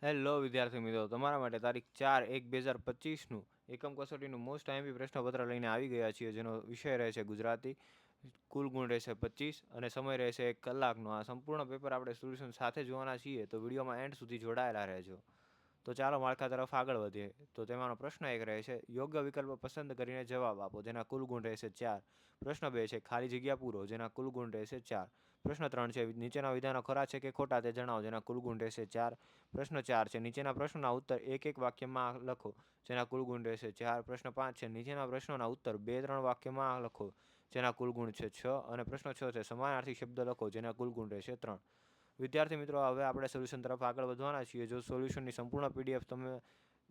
Hello વિદ્યાર્થી મિત્રો, તમારા માટે તારીખ 4/1/2025નું એકમ કસોટીનું મોસ્ટ આઈએમપી પ્રશ્નપત્ર લઈને આવી ગયા છીએ, જેનો વિષય રહેશે ગુજરાતી. કુલ ગુણ રહેશે 25 અને સમય રહેશે 1 કલાકનો. આ સંપૂર્ણ પેપર આપણે સોલ્યુશન સાથે જોવાના છીએ, તો વિડીયોમાં એન્ડ સુધી જોડાયેલા રહેજો. તો ચાલો માળખા તરફ આગળ વધીએ. તો તેમાંનો પ્રશ્ન 1 રહેશે, યોગ્ય વિકલ્પ પસંદ કરીને જવાબ આપો, જેના કુલ ગુણ રહેશે 4. પ્રશ્ન 2 છે, ખાલી જગ્યા પૂરો, જેના કુલ ગુણ રહેશે 4. પ્રશ્ન 3 છે, નીચેના વિધાનો ખરા છે કે ખોટા તે જણાવો, જેના કુલ ગુણ રહેશે 4. પ્રશ્ન 4 છે, નીચેના પ્રશ્નોના ઉત્તર એક વાક્યમાં લખો, જેના કુલ ગુણ રહેશે 4. પ્રશ્ન 5 છે, નીચેના પ્રશ્નોના ઉત્તર 2-3 વાક્યમાં લખો, જેના કુલ ગુણ છે 6. અને પ્રશ્ન 6 છે, સમાનાર્થી શબ્દ લખો, જેના કુલ ગુણ રહેશે 3. વિદ્યાર્થી મિત્રો, હવે આપણે સોલ્યુશન તરફ આગળ વધવાના છીએ. જો સોલ્યુશનની સંપૂર્ણ પીડીએફ તમે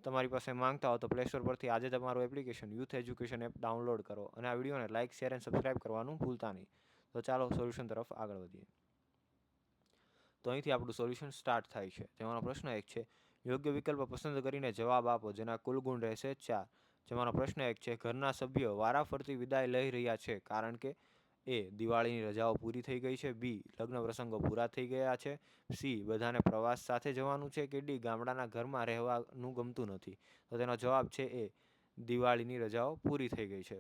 તમારી પાસે માંગતા હો તો પ્લે સ્ટોર પરથી આજે તમારું application youth education app download કરો અને આ વિડીયોને લાઇક, શેર અને સબસ્ક્રાઇબ કરવાનું ભૂલતા નહીં. તો ચાલો સોલ્યુશન તરફ આગળ વધીએ. તો અહીંથી આપણું સોલ્યુશન સ્ટાર્ટ થાય છે. તેમાંનો પ્રશ્ન 1 છે, યોગ્ય વિકલ્પ પસંદ કરીને જવાબ આપો, જેના કુલ ગુણ રહેશે 4. જેમાંનો પ્રશ્ન 1 છે, ઘરના સભ્યો વારાફરતી વિદાય લઈ રહ્યા છે કારણ કે એ દિવાળીની રજાઓ પૂરી થઈ ગઈ છે, બી લગ્ન પ્રસંગો પૂરા થઈ ગયા છે, સી બધાને પ્રવાસ સાથે જવાનું છે કે ડી ગામડાના ઘરમાં રહેવાનું ગમતું નથી. તો તેનો જવાબ છે એ, દિવાળીની રજાઓ પૂરી થઈ ગઈ છે.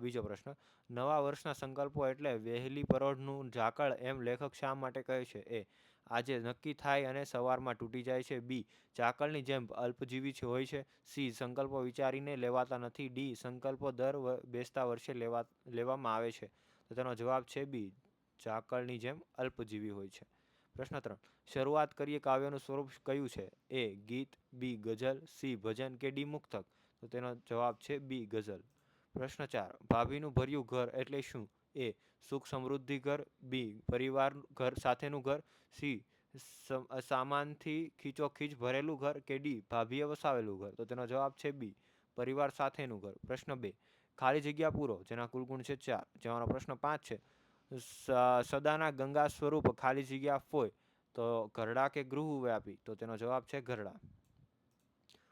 બીજો પ્રશ્ન, નવા વર્ષના સંકલ્પો એટલે વહેલી પરોઢનું ઝાકળ એમ લેખક શા માટે કહે છે? એ, આજે નક્કી થાય અને સવારમાં તૂટી જાય છે, બી ઝાકળની જેમ અલ્પજીવી હોય છે, સી સંકલ્પો વિચારીને લેવાતા નથી, ડી સંકલ્પો દર બેસતા વર્ષે લેવામાં આવે છે. તો તેનો જવાબ છે બી, ઝાકળની જેમ અલ્પજીવી હોય છે. પ્રશ્ન 3, શરૂઆત કરીએ કાવ્યનું સ્વરૂપ કયું છે? એ ગીત, બી ગઝલ, સી ભજન કે ડી મુક્તક. તો તેનો જવાબ છે બી ગઝલ. પ્રશ્ન 4, ભાભીનું ભર્યું ઘર એટલે શું? એ સુખ સમૃદ્ધિ ઘર, બી પરિવાર ઘર સાથેનું ઘર, સી સામાનથી ખીચોખીચ ભરેલું ઘર કે ડી ભાભીએ વસાવેલું ઘર. તો તેનો જવાબ છે બી, પરિવાર સાથેનું ઘર. પ્રશ્ન 2, ખાલી જગ્યા પૂરો, જેના કુલ ગુણ છે 4. જેવાનો પ્રશ્ન 5 છે, સદાના ગંગા સ્વરૂપ ખાલી જગ્યા ફોય, તો ઘરડા કે ગૃહ વ્યાપી. તો તેનો જવાબ છે ઘરડા.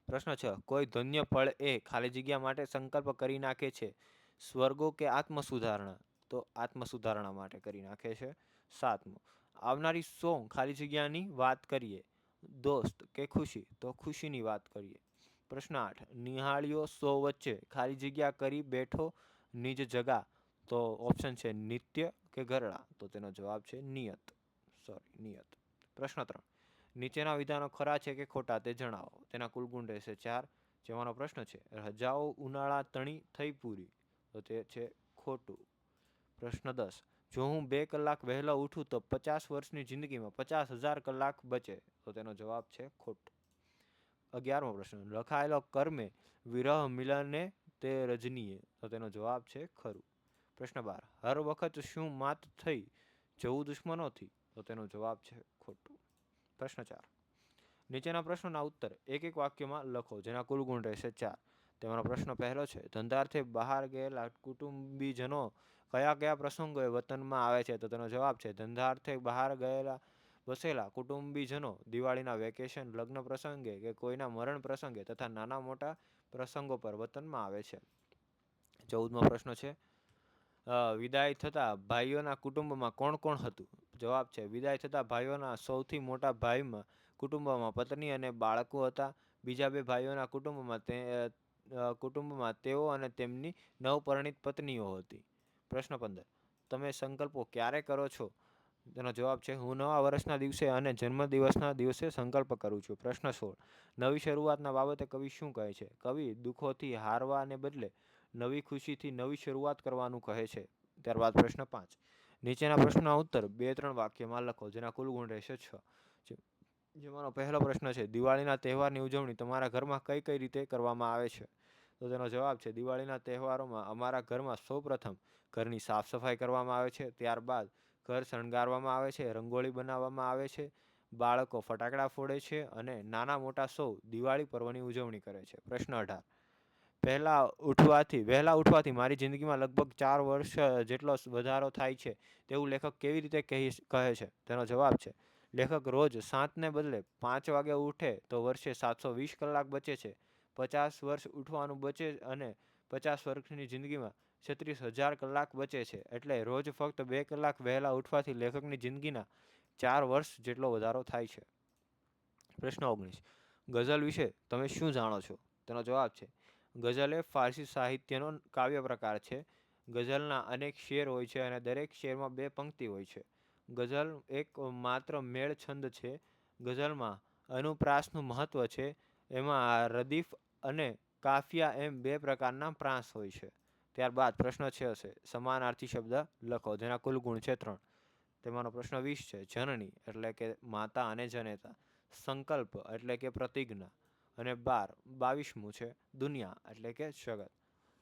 પ્રશ્ન 6, કોઈ ધન્ય ફળ એ ખાલી જગ્યા માટે સંકલ્પ કરી નાખે છે, સ્વર્ગો કે આત્મસુધારણા? તો આત્મસુધારણા માટે કરી નાખે છે. 7મો, આવનારી સોંગ ખાલી જગ્યાની વાત કરીએ, દોસ્ત કે ખુશી? તો ખુશીની વાત કરીએ. પ્રશ્ન 8, નિહાળ્યો સો વચ્ચે ખાલી જગ્યા કરી બેઠો નિજ જગા? તો ઓપ્શન છે નિત્ય કે ગરડા. તો તેનો જવાબ છે નિયત. પ્રશ્ન 3, નીચેના વિધાનો ખરા છે કે ખોટા તે જણાવો, તેના કુલ ગુણ રહેશે 4. જેવાનો પ્રશ્ન છે, રજાઓ ઉનાળા તણી થઈ પૂરી. તો તે છે ખોટું. પ્રશ્ન 10, જો હું 2 કલાક વહેલો ઉઠું તો 50 વર્ષની જિંદગીમાં 50,000 કલાક બચે. તો તેનો જવાબ છે ખોટું. 11મો પ્રશ્ન, લખાયેલો કર્મે વિરહ મિલને તે રજનીએ. તો તેનો જવાબ છે ખરું. પ્રશ્ન 12, હર વખત શું માત થઈ જવું દુશ્મનોથી? તો તેનો જવાબ છે ખોટું. પ્રશ્ન 4, નીચેના પ્રશ્નોના ઉત્તર એક વાક્યમાં લખો, જેના કુલ ગુણ રહેશે 4. તેમાંનો પ્રશ્ન પહેલો છે, ધંધાર્થે બહાર ગયેલા કુટુંબીજનો કયા કયા પ્રસંગોએ વતનમાં આવે છે? તો તેનો જવાબ છે, ધંધાર્થે બહાર ગયેલા વસેલા કુટુંબીજનો દિવાળીના વેકેશન, લગ્ન પ્રસંગે કે કોઈના મરણ પ્રસંગે તથા નાના મોટા પ્રસંગો પર વતનમાં આવે છે. 14મો પ્રશ્ન છે, વિદાય થતા ભાઈઓના કુટુંબમાં કોણ કોણ હતું? જવાબ છે, વિદાય થતા ભાઈઓના સૌથી મોટા ભાઈમાં કુટુંબમાં પત્ની અને બાળકો હતા. બીજા 2 ભાઈઓના કુટુંબમાં તેઓ અને તેમની નવપરિણીત પત્નીઓ હતી. પ્રશ્ન 15, તમે સંકલ્પો ક્યારે કરો છો? તેનો જવાબ છે, હું નવા વર્ષના દિવસે અને જન્મદિવસના દિવસે સંકલ્પ કરું છું. પ્રશ્ન 16, નવી શરૂઆતના બાબતે કવિ શું કહે છે? કવિ દુઃખોથી હારવાને બદલે નવી ખુશીથી નવી શરૂઆત કરવાનું કહે છે. ત્યારબાદ પ્રશ્ન 5, નીચેના પ્રશ્નના ઉત્તર 2-3 વાક્યમાં લખો, જેના કુલ ગુણ રહેશે 6. જેમાંનો પહેલો પ્રશ્ન છે, દિવાળીના તહેવારની ઉજવણી તમારા ઘરમાં કઈ કઈ રીતે કરવામાં આવે છે? તો તેનો જવાબ છે, દિવાળીના તહેવારોમાં અમારા ઘરમાં સૌપ્રથમ ઘરની સાફ સફાઈ કરવામાં આવે છે, ત્યારબાદ ઘર શણગારવામાં આવે છે, રંગોળી બનાવવામાં આવે છે, બાળકો ફટાકડા ફોડે છે અને નાના મોટા સૌ દિવાળી પર્વની ઉજવણી કરે છે. પ્રશ્ન 18, વહેલા ઉઠવાથી મારી જિંદગીમાં લગભગ 4 વર્ષ જેટલો વધારો થાય છે તેવું લેખક કેવી રીતે કહે છે? તેનો જવાબ છે, લેખક રોજ 7ને બદલે 5 વાગે ઉઠે તો વર્ષે 720 કલાક બચે છે. 50 વર્ષ ઉઠવાનું બચે અને 50 વર્ષની જિંદગીમાં 36,000 કલાક બચે છે. એટલે રોજ ફક્ત 2 કલાક વહેલા ઉઠવાથી લેખકની જિંદગીના 4 વર્ષ જેટલો વધારો થાય છે. પ્રશ્ન 19. ગઝલ વિશે તમે શું જાણો છો? તેનો જવાબ છે ગઝલ એ ફારસી સાહિત્યનો કાવ્ય પ્રકાર છે. ગઝલના અનેક શેર હોય છે અને દરેક શેરમાં 2 પંક્તિ હોય છે. ગઝલ એક માત્ર મેળ છંદ છે. ગઝલમાં અનુપ્રાસનું મહત્વ છે. એમાં રદીફ અને કાફિયા એમ 2 પ્રકારના પ્રાસ હોય છે. ત્યારબાદ પ્રશ્ન 6 છે સમાનાર્થી શબ્દ લખો, જેના કુલ ગુણ છે 3. તેમાંનો પ્રશ્ન 20 છે જનની એટલે કે માતા અને જનેતા, સંકલ્પ એટલે કે પ્રતિજ્ઞા, અને 22મું છે દુનિયા એટલે કે જગત.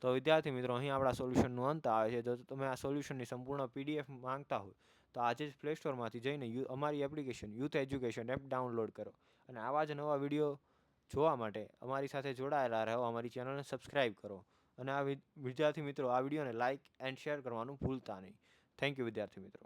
તો વિદ્યાર્થી મિત્રો, અહીં આપણા સોલ્યુશનનો અંત આવે છે. જો તમે આ સોલ્યુશનની સંપૂર્ણ PDF માંગતા હોય તો આજે જ પ્લે સ્ટોરમાંથી જઈને અમારી application youth education app download કરો અને આવા જ નવા વિડીયો જોવા માટે અમારી સાથે જોડાયેલા રહો. અમારી ચેનલને સબસ્ક્રાઈબ કરો અને આ વિદ્યાર્થી મિત્રો, આ વિડીયોને લાઇક એન્ડ શેર કરવાનું ભૂલતા નહીં. થેન્ક યુ વિદ્યાર્થી મિત્રો.